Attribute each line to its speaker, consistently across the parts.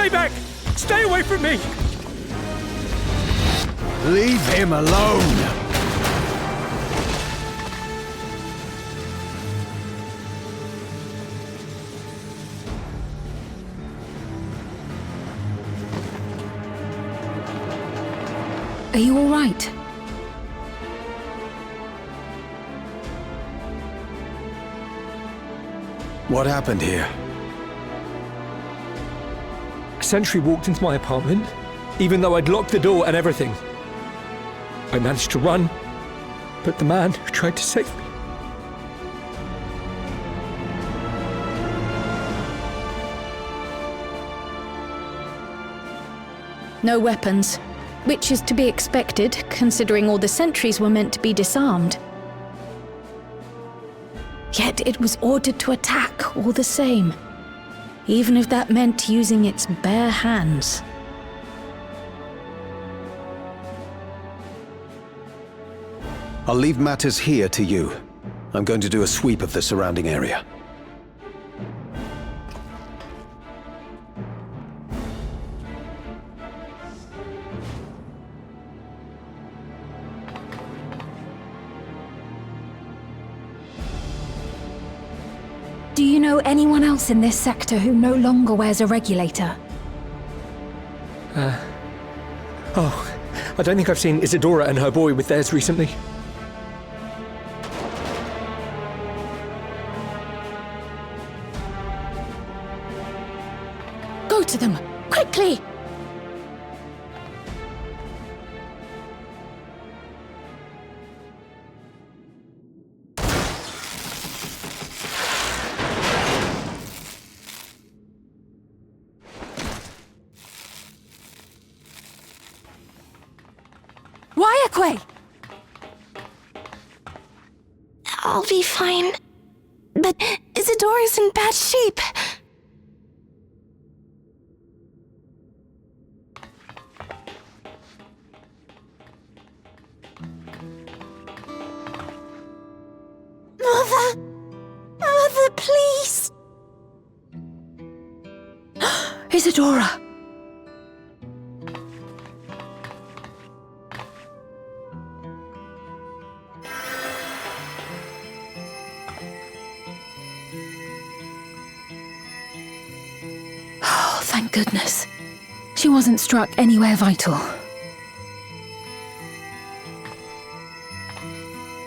Speaker 1: Stay back! Stay away from me!
Speaker 2: Leave him alone!
Speaker 3: Are you all right?
Speaker 2: What happened here?
Speaker 1: A sentry walked into my apartment, even though I'd locked the door and everything. I managed to run, but the man who tried to save me.
Speaker 3: No weapons, which is to be expected, considering all the sentries were meant to be disarmed. Yet it was ordered to attack all the same, even if that meant using its bare hands.
Speaker 2: I'll leave matters here to you. I'm going to do a sweep of the surrounding area.
Speaker 3: Do you know anyone else in this sector who no longer wears a regulator?
Speaker 1: Oh, I don't think I've seen Isadora and her boy with theirs recently.
Speaker 3: Go to them, quickly! Wayakwe!
Speaker 4: I'll be fine. But Isadora's in bad shape. Mother! Mother, please!
Speaker 3: Isadora! Oh, thank goodness. She wasn't struck anywhere vital.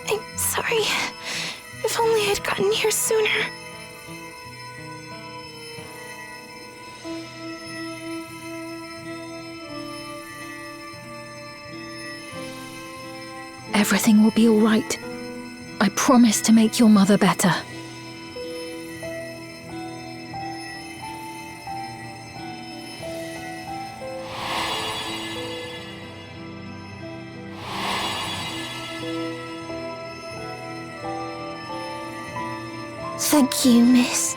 Speaker 4: I'm sorry. If only I'd gotten here sooner.
Speaker 3: Everything will be all right. I promise to make your mother better.
Speaker 4: Thank you, miss.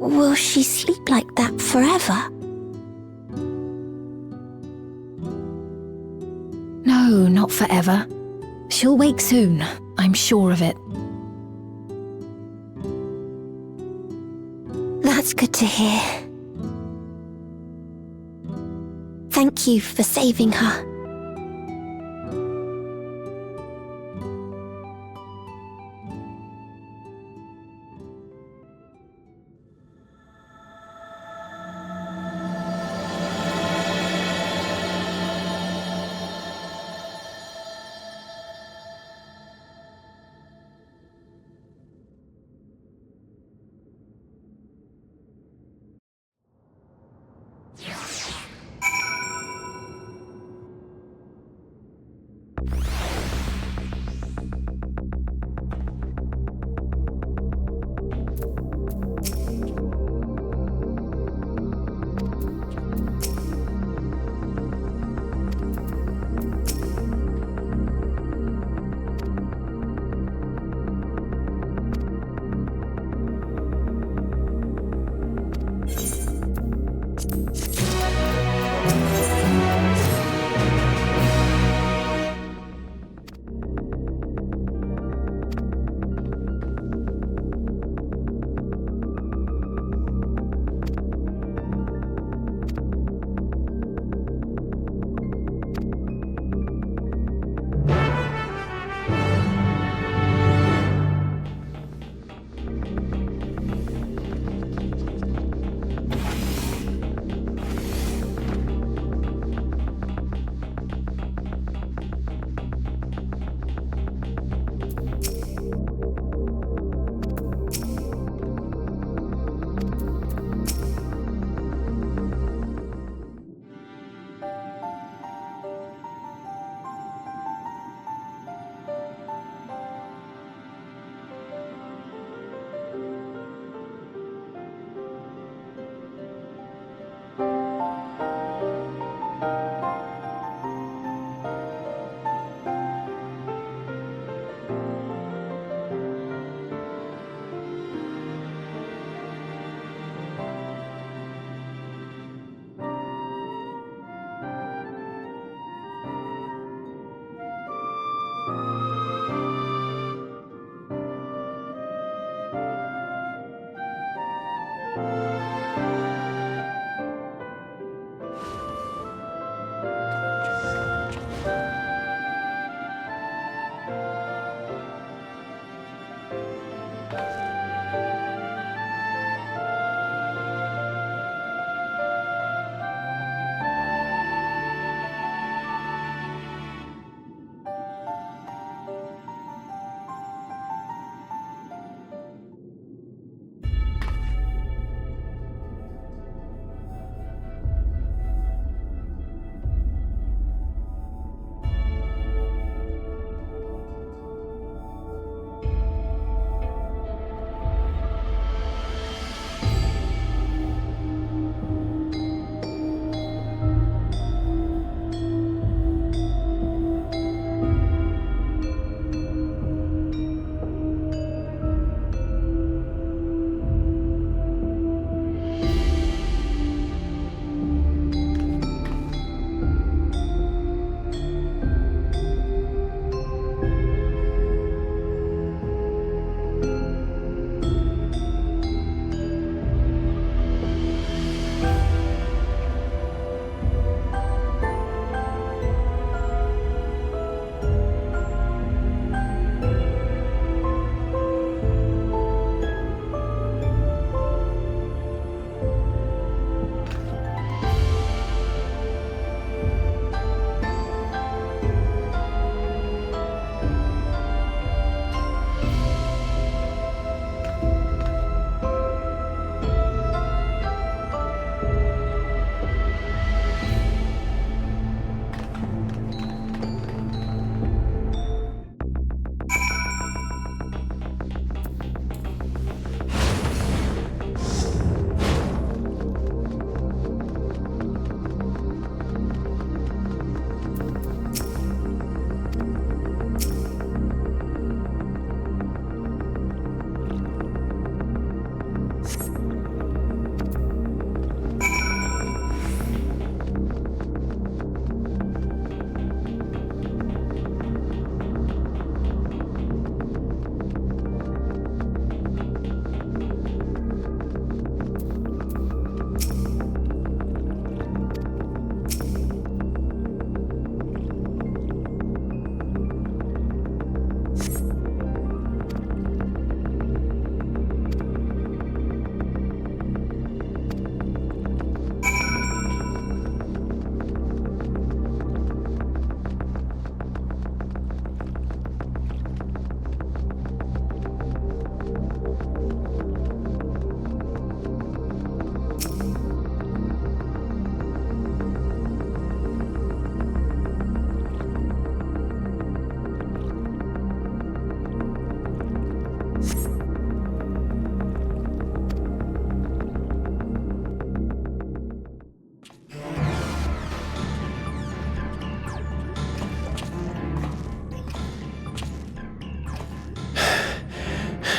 Speaker 4: Will she sleep like that forever?
Speaker 3: No, not forever. She'll wake soon, I'm sure of it.
Speaker 4: That's good to hear. Thank you for saving her.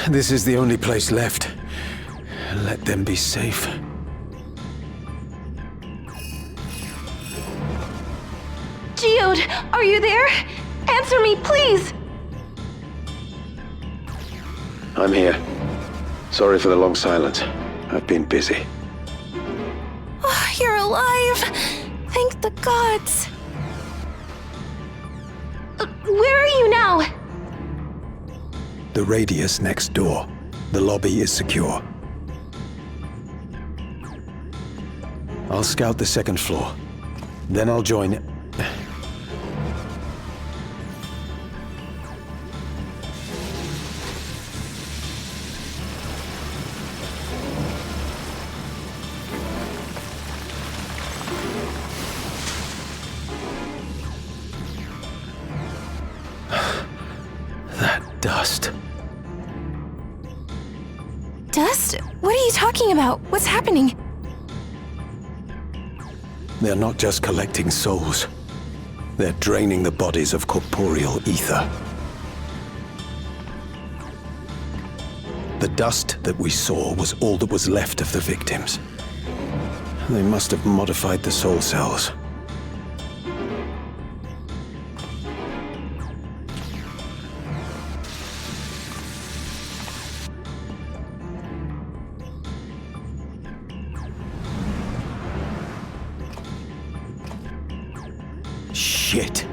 Speaker 2: This is the only place left. Let them be safe.
Speaker 4: Geode, are you there? Answer me, please!
Speaker 2: I'm here. Sorry for the long silence. I've been busy.
Speaker 4: Oh, you're alive! Thank the gods! Where are you now?
Speaker 2: The radius next door. The lobby is secure. I'll scout the second floor. Then I'll join... That dust.
Speaker 4: Dust? What are you talking about? What's happening?
Speaker 2: They're not just collecting souls. They're draining the bodies of corporeal ether. The dust that we saw was all that was left of the victims. They must have modified the soul cells. Shit.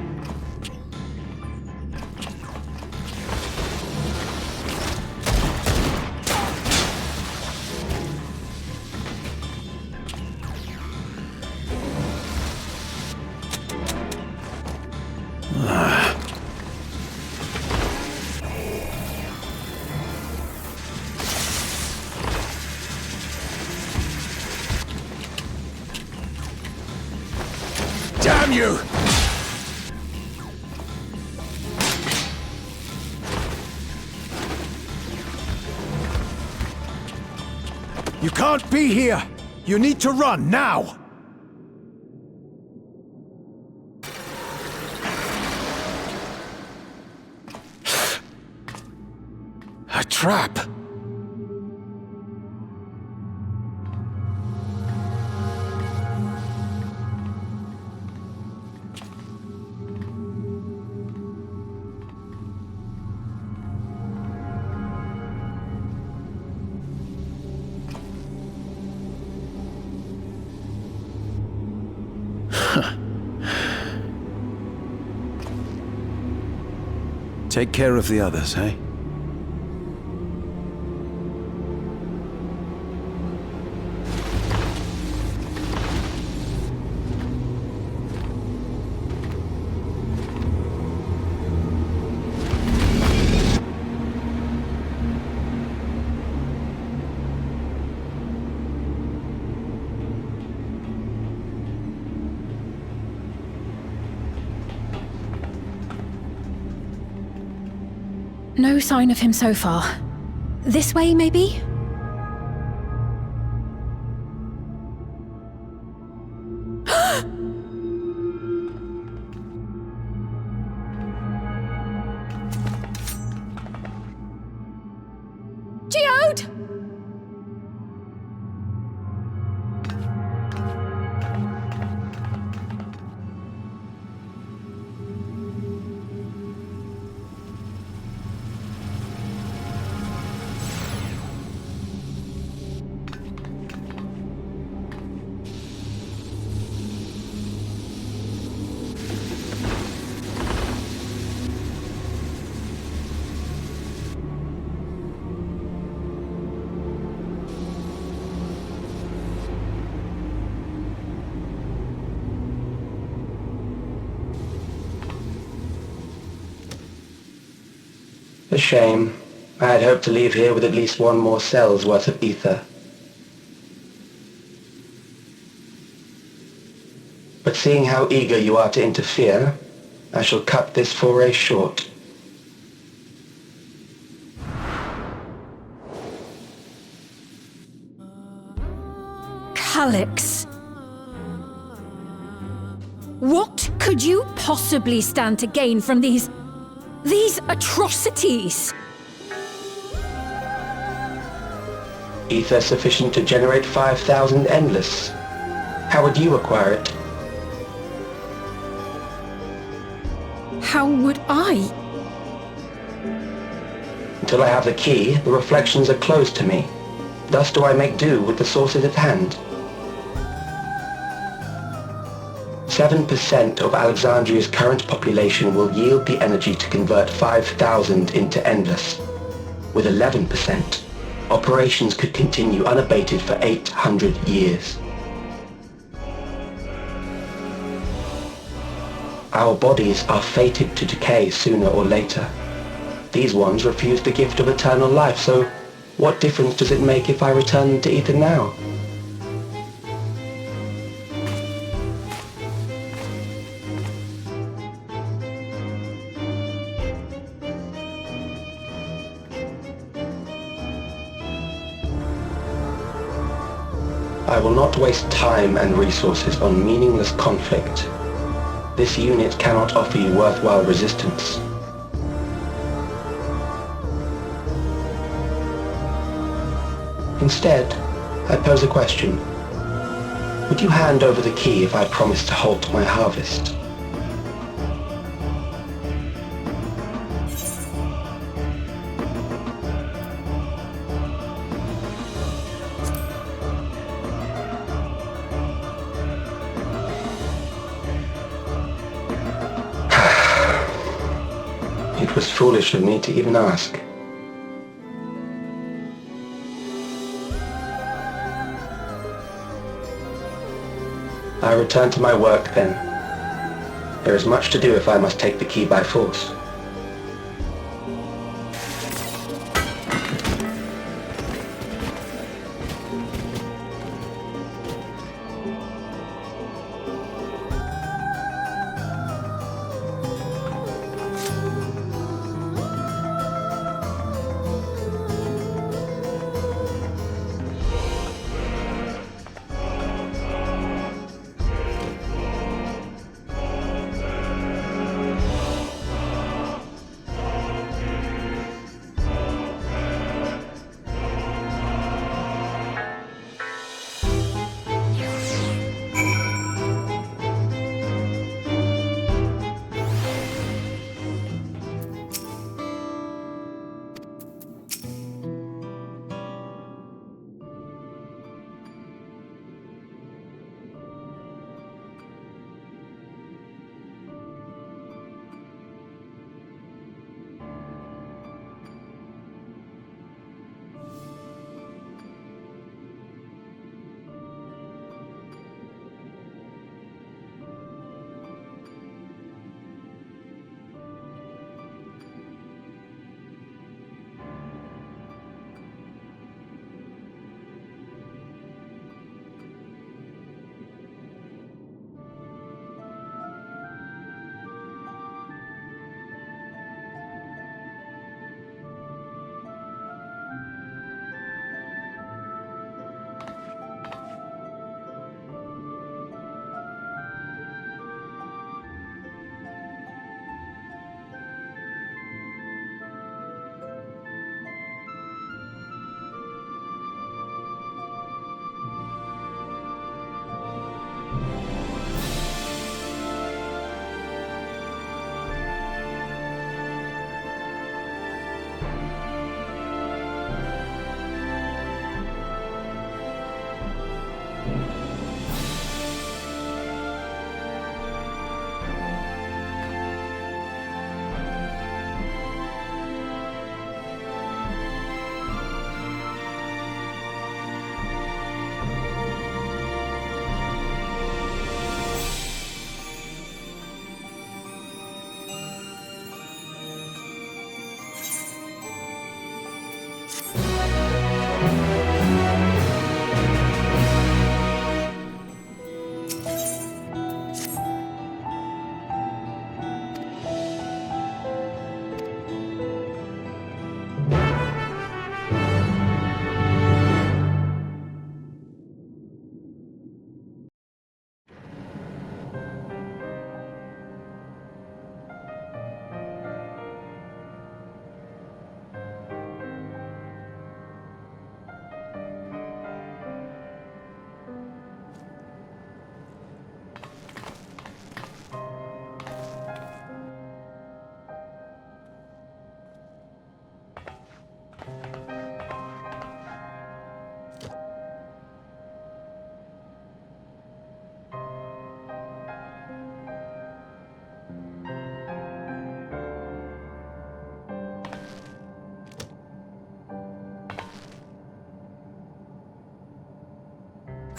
Speaker 2: Damn you! You can't be here! You need to run, now! A trap! Take care of the others, eh?
Speaker 3: No sign of him so far. This way, maybe? Geode!
Speaker 5: A shame. I had hoped to leave here with at least one more cell's worth of ether. But seeing how eager you are to interfere, I shall cut this foray short.
Speaker 3: Calyx. What could you possibly stand to gain from these atrocities?
Speaker 5: Ether sufficient to generate 5,000 endless. How would you acquire it?
Speaker 3: How would I?
Speaker 5: Until I have the key, the reflections are closed to me. Thus do I make do with the sources at hand. 7% of Alexandria's current population will yield the energy to convert 5,000 into endless. With 11%, operations could continue unabated for 800 years. Our bodies are fated to decay sooner or later. These ones refuse the gift of eternal life, so what difference does it make if I return them to ether now? I will not waste time and resources on meaningless conflict. This unit cannot offer you worthwhile resistance. Instead, I pose a question. Would you hand over the key if I promise to halt my harvest? was foolish of me to even ask. I return to my work then. There is much to do if I must take the key by force.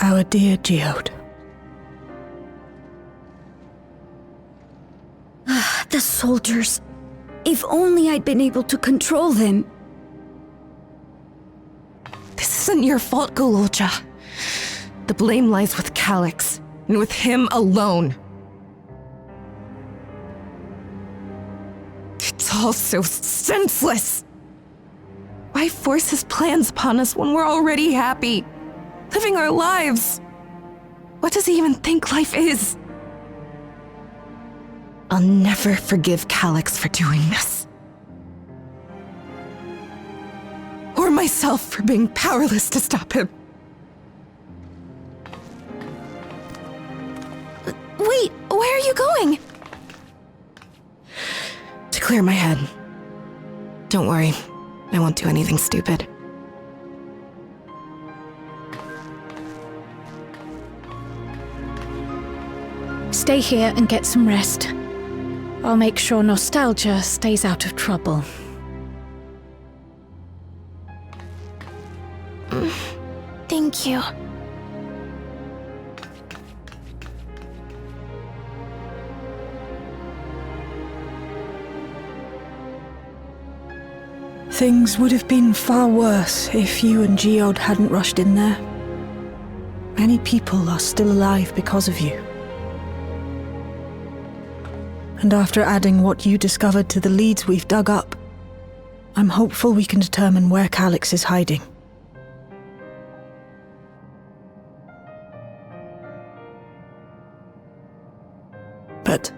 Speaker 3: Our dear Geode. The soldiers. If only I'd been able to control them.
Speaker 4: This isn't your fault, Gololja. The blame lies with Calyx, and with him alone. It's all so senseless. Why force his plans upon us when we're already happy, living our lives? What does he even think life is? I'll never forgive Calyx for doing this. Or myself for being powerless to stop him. Wait, where are you going? To clear my head. Don't worry, I won't do anything stupid.
Speaker 3: Stay here and get some rest. I'll make sure nostalgia stays out of trouble.
Speaker 4: Thank you.
Speaker 6: Things would have been far worse if you and Geode hadn't rushed in there. Many people are still alive because of you. And after adding what you discovered to the leads we've dug up, I'm hopeful we can determine where Calyx is hiding. But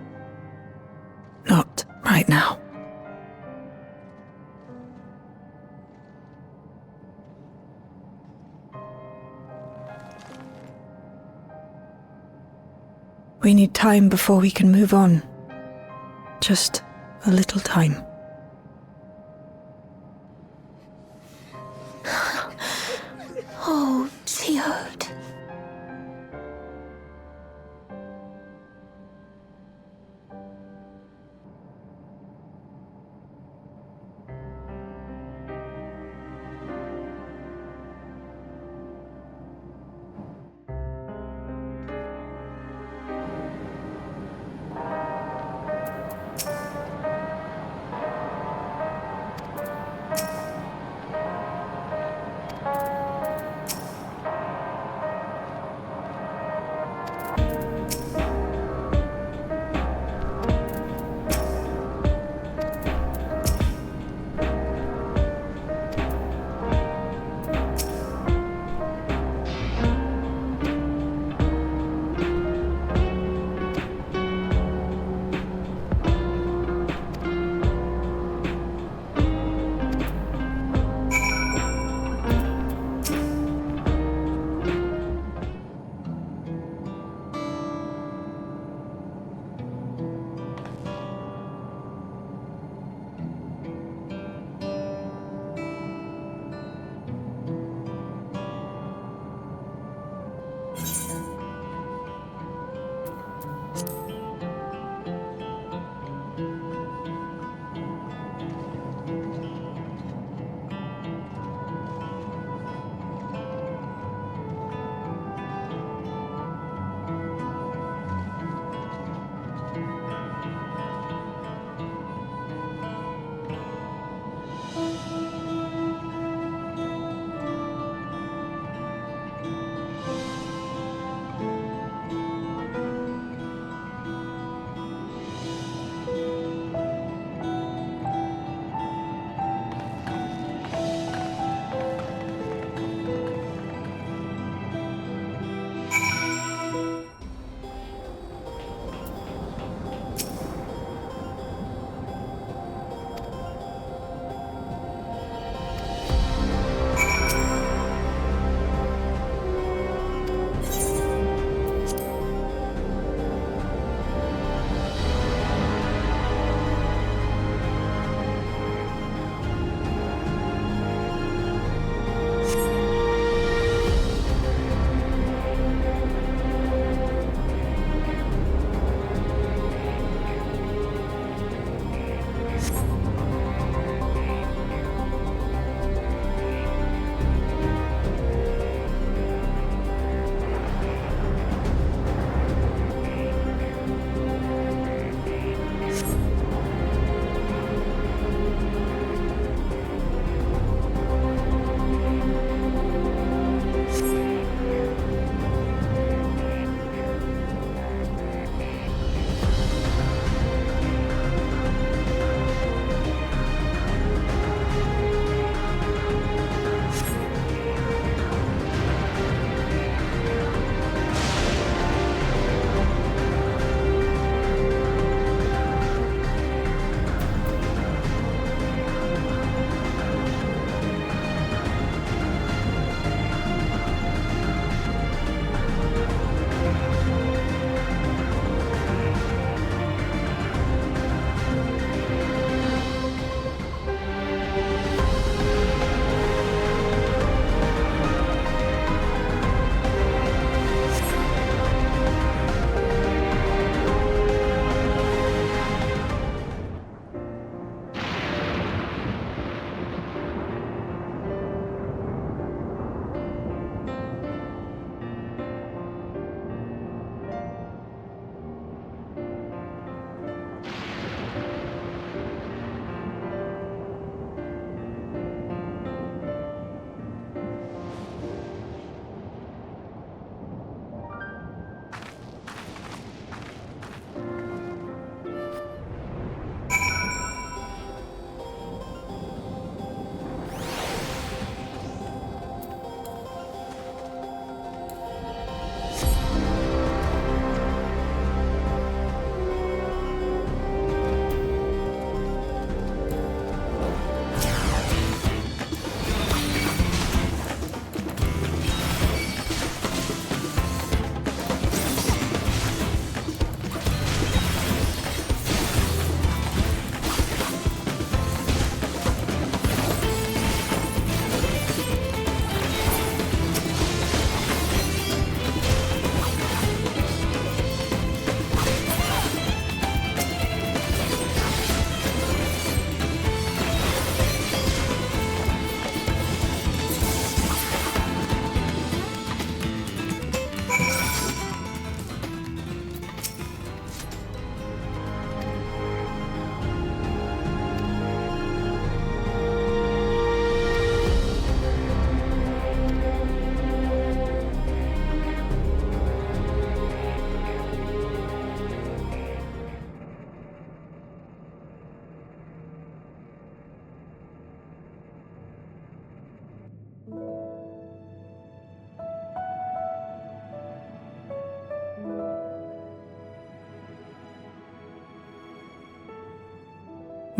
Speaker 6: not right now. We need time before we can move on. Just a little time.
Speaker 3: Oh, Geode.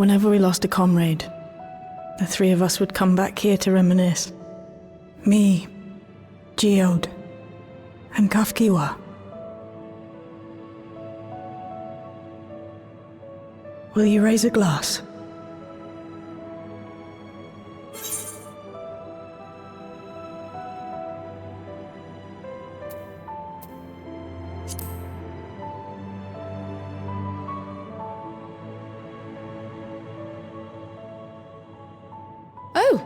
Speaker 6: Whenever we lost a comrade, the three of us would come back here to reminisce. Me, Geode, and Kafkiwa. Will you raise a glass?
Speaker 3: Oh!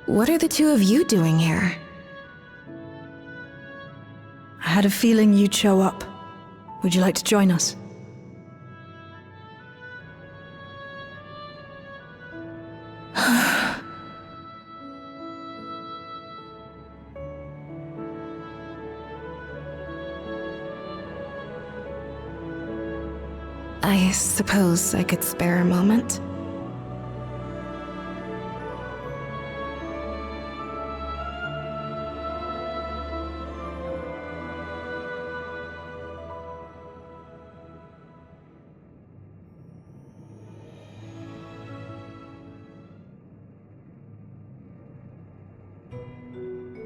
Speaker 4: What are the two of you doing here?
Speaker 6: I had a feeling you'd show up. Would you like to join us?
Speaker 4: I suppose I could spare a moment.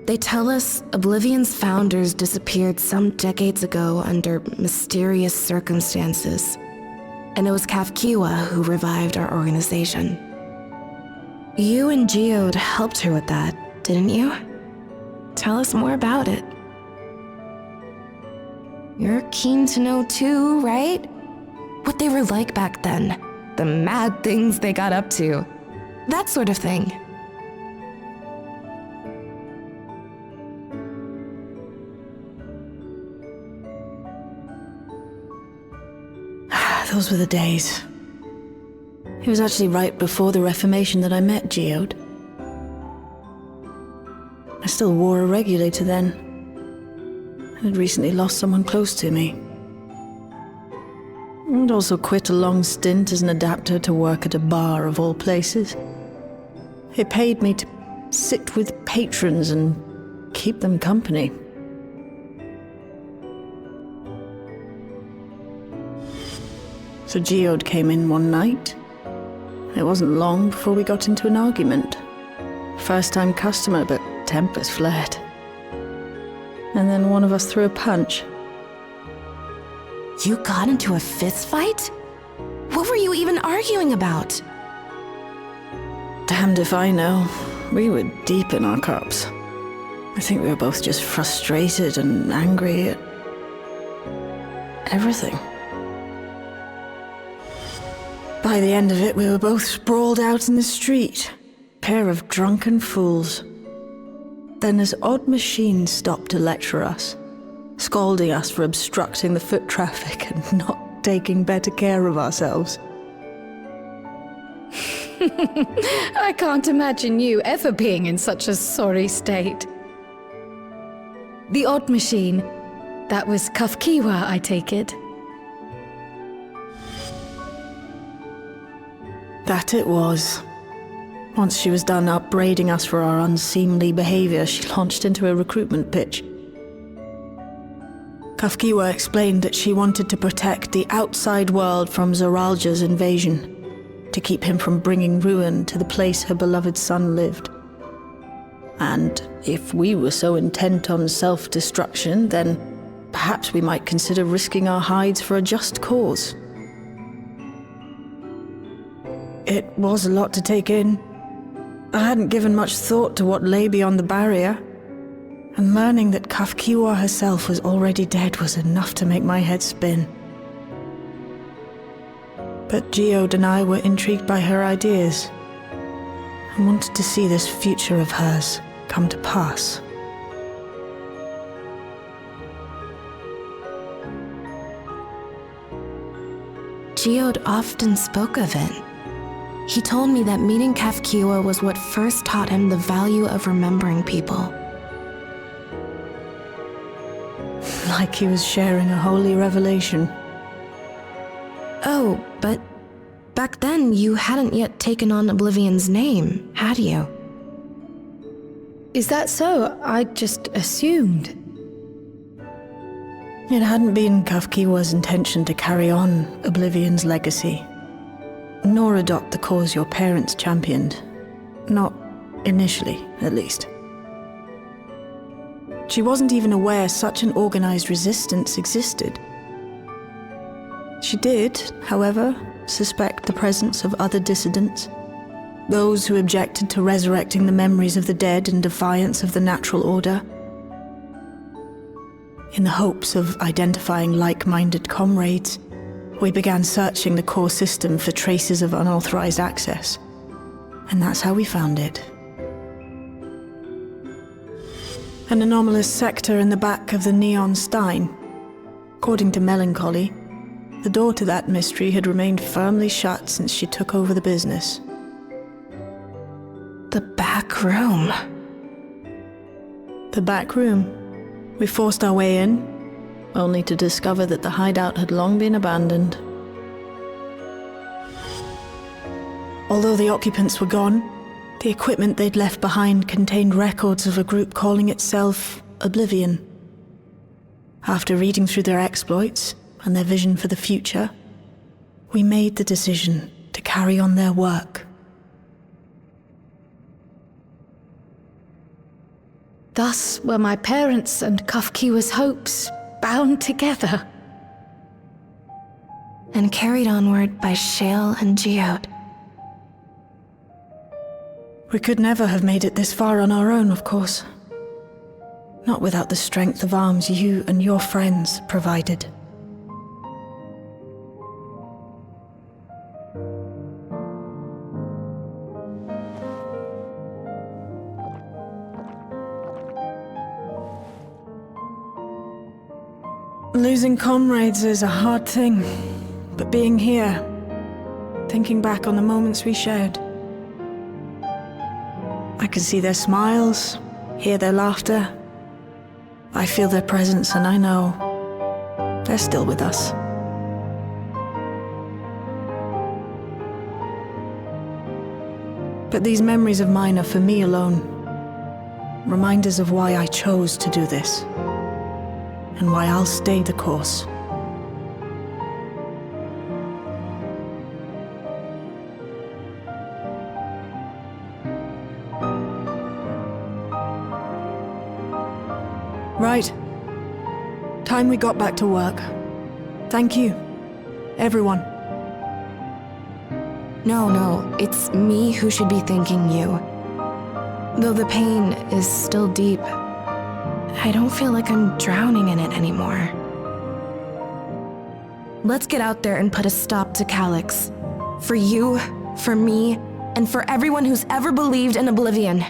Speaker 4: They tell us Oblivion's founders disappeared some decades ago under mysterious circumstances, and it was Kafkiwa who revived our organization. You and Geode helped her with that, didn't you? Tell us more about it. You're keen to know too, right? What they were like back then, the mad things they got up to, that sort of thing.
Speaker 6: Those were the days. It was actually right before the Reformation that I met Geode. I still wore a regulator then. I had recently lost someone close to me. I'd also quit a long stint as an adapter to work at a bar of all places. It paid me to sit with patrons and keep them company. So Geode came in one night. It wasn't long before we got into an argument. First-time customer, but tempers flared. And then one of us threw a punch.
Speaker 4: You got into a fist fight? What were you even arguing about?
Speaker 6: Damned if I know. We were deep in our cups. I think we were both just frustrated and angry at everything. By the end of it, we were both sprawled out in the street. Pair of drunken fools. Then this odd machine stopped to lecture us, scolding us for obstructing the foot traffic and not taking better care of ourselves.
Speaker 3: I can't imagine you ever being in such a sorry state. The odd machine, that was Kafkiwa, I take it.
Speaker 6: That it was. Once she was done upbraiding us for our unseemly behavior, she launched into a recruitment pitch. Kafkiwa explained that she wanted to protect the outside world from Zoralja's invasion, to keep him from bringing ruin to the place her beloved son lived. And if we were so intent on self-destruction, then perhaps we might consider risking our hides for a just cause. It was a lot to take in. I hadn't given much thought to what lay beyond the barrier, and learning that Kafkiwa herself was already dead was enough to make my head spin. But Geode and I were intrigued by her ideas, and wanted to see this future of hers come to pass.
Speaker 4: Geode often spoke of it. He told me that meeting Kafkiwa was what first taught him the value of remembering people.
Speaker 6: Like he was sharing a holy revelation.
Speaker 4: Oh, but back then you hadn't yet taken on Oblivion's name, had you?
Speaker 3: Is that so? I just assumed.
Speaker 6: It hadn't been Kafkiwa's intention to carry on Oblivion's legacy, nor adopt the cause your parents championed. Not initially, at least. She wasn't even aware such an organized resistance existed. She did, however, suspect the presence of other dissidents, those who objected to resurrecting the memories of the dead in defiance of the natural order. In the hopes of identifying like-minded comrades, we began searching the core system for traces of unauthorized access. And that's how we found it. An anomalous sector in the back of the Neon Stein. According to Melancholy, the door to that mystery had remained firmly shut since she took over the business.
Speaker 4: The back room.
Speaker 6: The back room. We forced our way in, only to discover that the hideout had long been abandoned. Although the occupants were gone, the equipment they'd left behind contained records of a group calling itself Oblivion. After reading through their exploits and their vision for the future, we made the decision to carry on their work.
Speaker 3: Thus were my parents' and Kafkiwa's hopes bound together.
Speaker 4: And carried onward by Shale and Geode.
Speaker 6: We could never have made it this far on our own, of course. Not without the strength of arms you and your friends provided. Losing comrades is a hard thing, but being here, thinking back on the moments we shared, I can see their smiles, hear their laughter. I feel their presence, and I know they're still with us. But these memories of mine are for me alone. Reminders of why I chose to do this, and why I'll stay the course. Right. Time we got back to work. Thank you, everyone.
Speaker 4: No, it's me who should be thanking you. Though the pain is still deep, I don't feel like I'm drowning in it anymore. Let's get out there and put a stop to Calyx. For you, for me, and for everyone who's ever believed in Oblivion.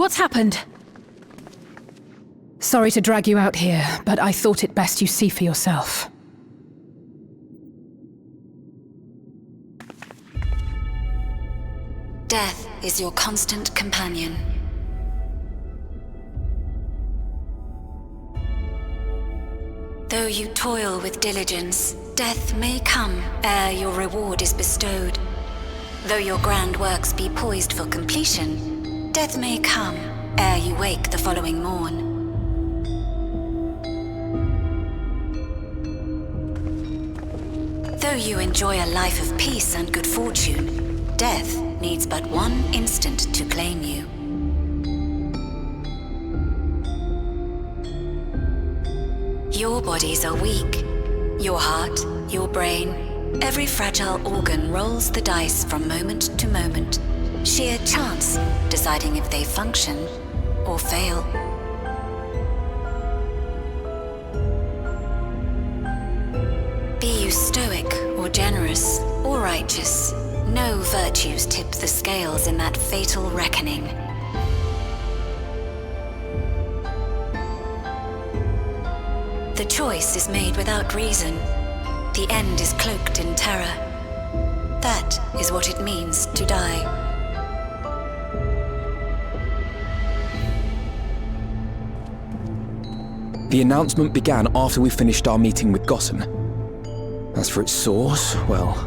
Speaker 7: What's happened? Sorry to drag you out here, but I thought it best you see for yourself.
Speaker 8: Death is your constant companion. Though you toil with diligence, death may come ere your reward is bestowed. Though your grand works be poised for completion, death may come ere you wake the following morn. Though you enjoy a life of peace and good fortune, death needs but one instant to claim you. Your bodies are weak. Your heart, your brain, every fragile organ rolls the dice from moment to moment. Sheer chance deciding if they function or fail. Be you stoic or generous or righteous, no virtues tip the scales in that fatal reckoning. The choice is made without reason. The end is cloaked in terror. That is what it means to die.
Speaker 9: The announcement began after we finished our meeting with Gossen. As for its source, well...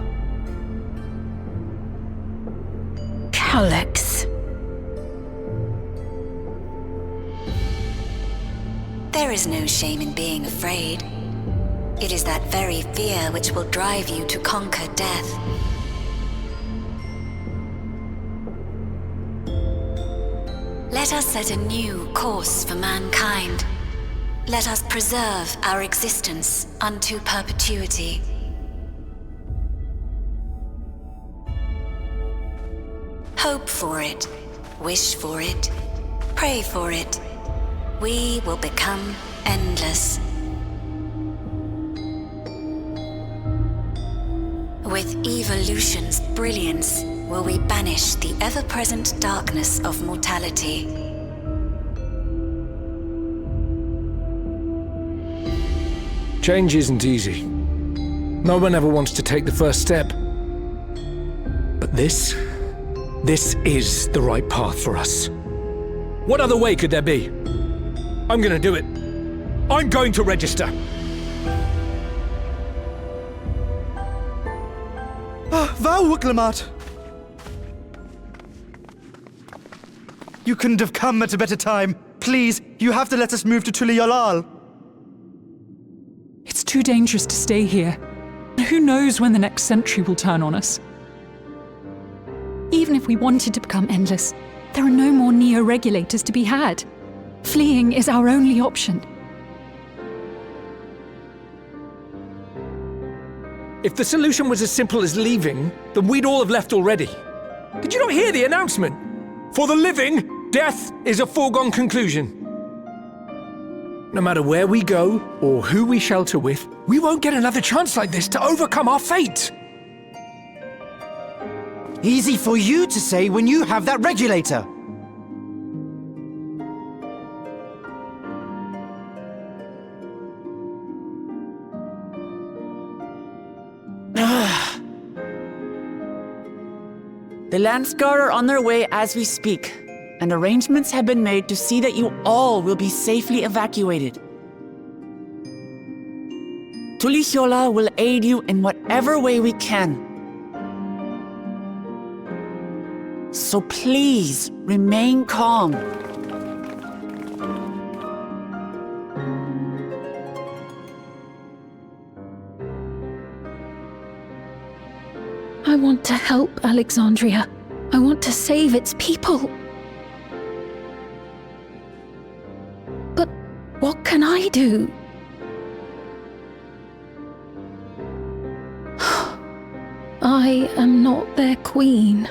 Speaker 7: Alex.
Speaker 8: There is no shame in being afraid. It is that very fear which will drive you to conquer death. Let us set a new course for mankind. Let us preserve our existence unto perpetuity. Hope for it, wish for it, pray for it. We will become endless. With evolution's brilliance, will we banish the ever-present darkness of mortality.
Speaker 1: Change isn't easy. No one ever wants to take the first step. But this is the right path for us. What other way could there be? I'm gonna do it. I'm going to register.
Speaker 10: Wow, Glamat! You couldn't have come at a better time. Please, you have to let us move to Tuliolal.
Speaker 11: It's too dangerous to stay here. Who knows when the next century will turn on us?
Speaker 7: Even if we wanted to become endless, there are no more neo-regulators to be had. Fleeing is our only option.
Speaker 1: If the solution was as simple as leaving, then we'd all have left already. Did you not hear the announcement? For the living, death is a foregone conclusion. No matter where we go, or who we shelter with, we won't get another chance like this to overcome our fate.
Speaker 10: Easy for you to say when you have that regulator.
Speaker 12: The Landsguard are on their way as we speak, and arrangements have been made to see that you all will be safely evacuated. Tulichola will aid you in whatever way we can. So please, remain calm.
Speaker 3: I want to help Alexandria. I want to save its people. But what can I do? I am not their queen.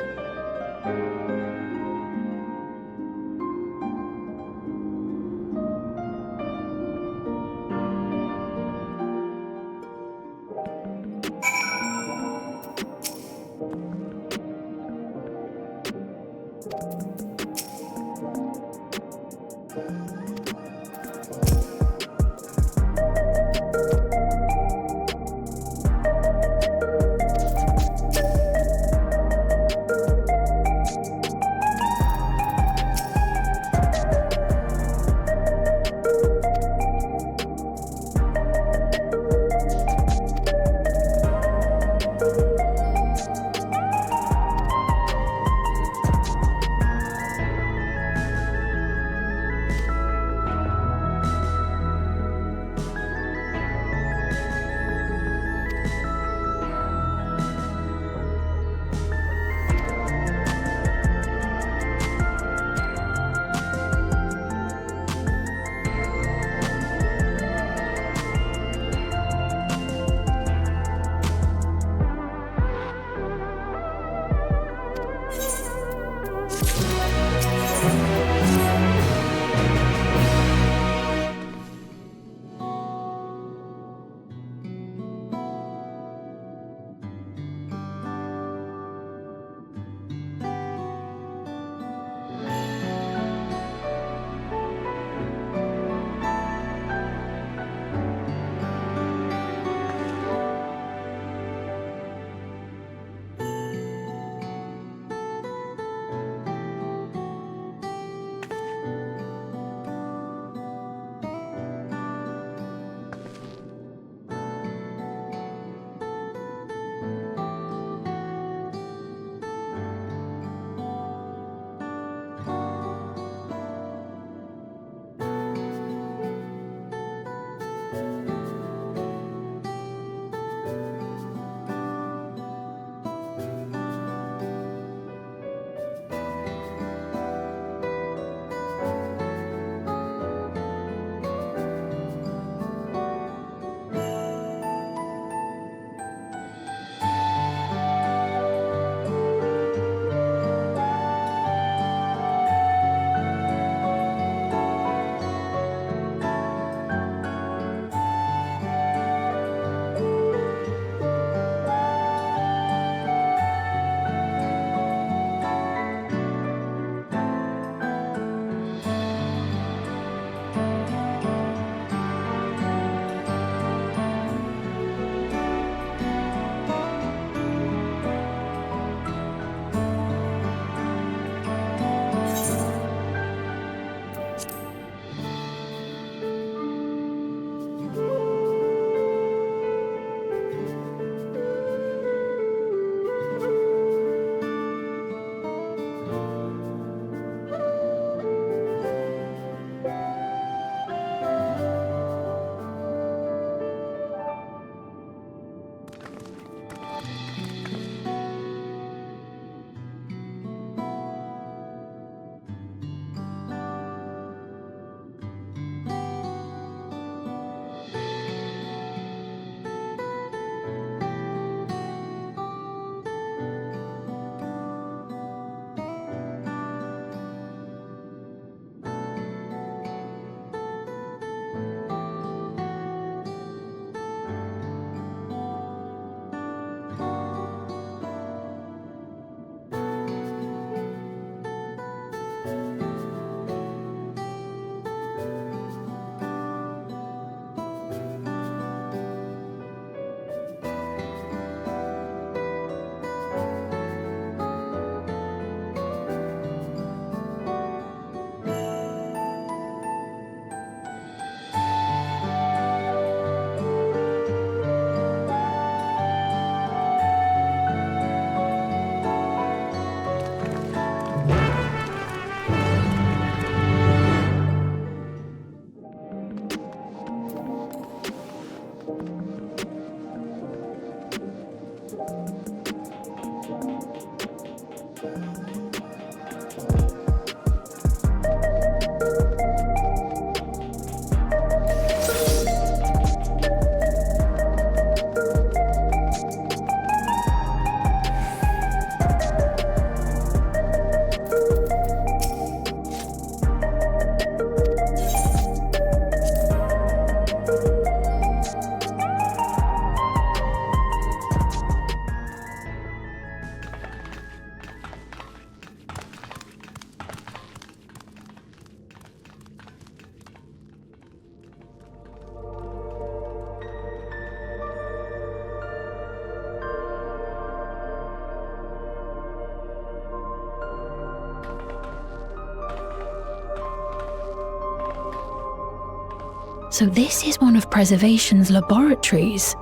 Speaker 7: So this is one of Preservation's laboratories.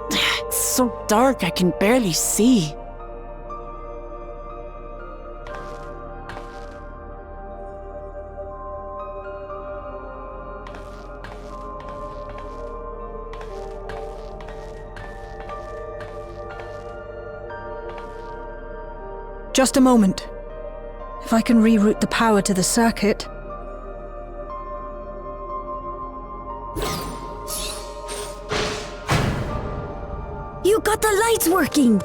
Speaker 12: It's so dark I can barely see.
Speaker 6: Just a moment. If I can reroute the power to the circuit.
Speaker 13: You got the lights working!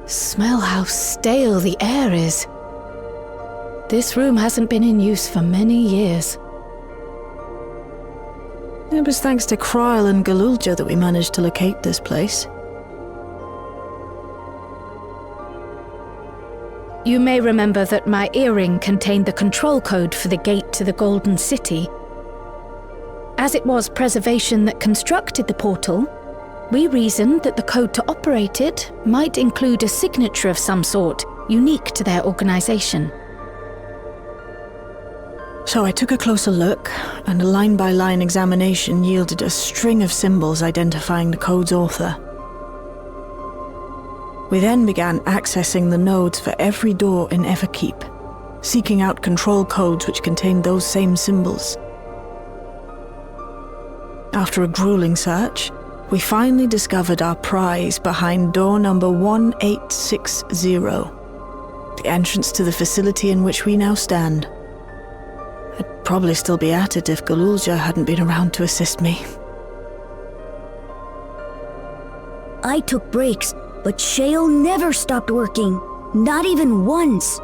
Speaker 3: Smell how stale the air is. This room hasn't been in use for many years.
Speaker 6: It was thanks to Kryl and Galulja that we managed to locate this place.
Speaker 3: You may remember that my earring contained the control code for the gate to the Golden City. As it was Preservation that constructed the portal, we reasoned that the code to operate it might include a signature of some sort, unique to their organization.
Speaker 6: So I took a closer look, and a line-by-line examination yielded a string of symbols identifying the code's author. We then began accessing the nodes for every door in Everkeep, seeking out control codes which contained those same symbols. After a grueling search, we finally discovered our prize behind door number 1860, the entrance to the facility in which we now stand. I'd probably still be at it if Galulja hadn't been around to assist me.
Speaker 13: I took breaks, but Shale never stopped working. Not even once.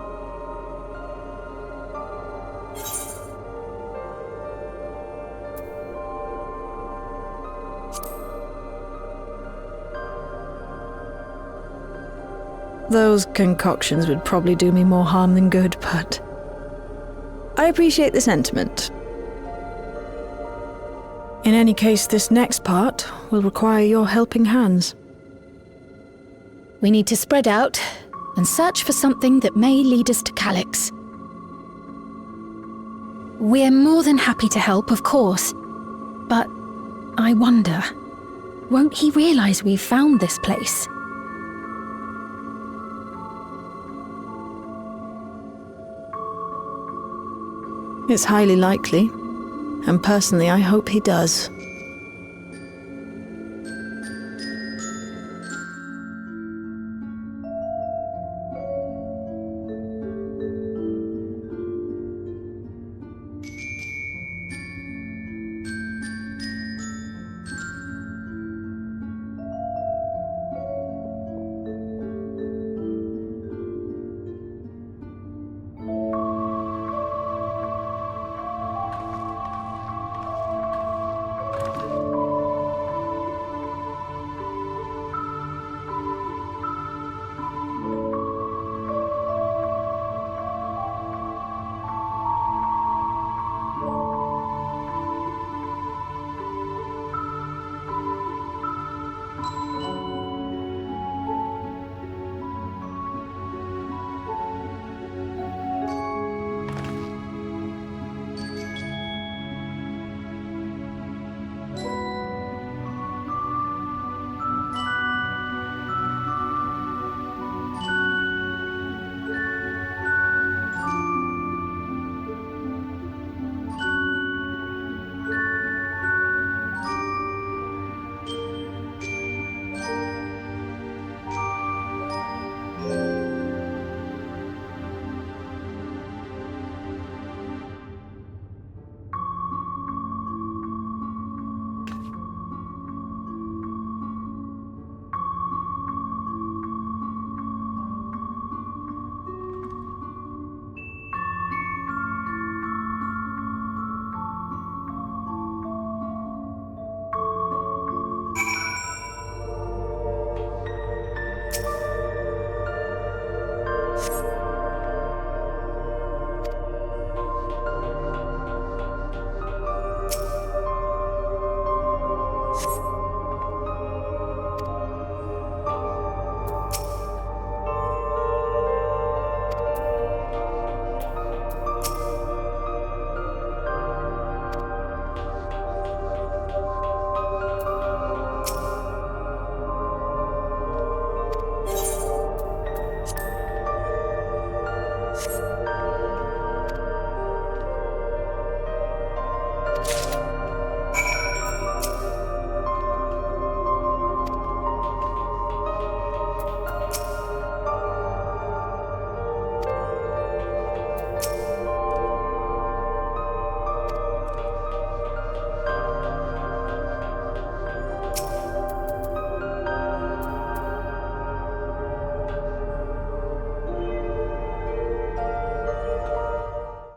Speaker 6: Those concoctions would probably do me more harm than good, but I appreciate the sentiment. In any case, this next part will require your helping hands.
Speaker 3: We need to spread out and search for something that may lead us to Calyx.
Speaker 7: We're more than happy to help, of course. But I wonder, won't he realize we've found this place?
Speaker 6: It's highly likely, and personally I hope he does.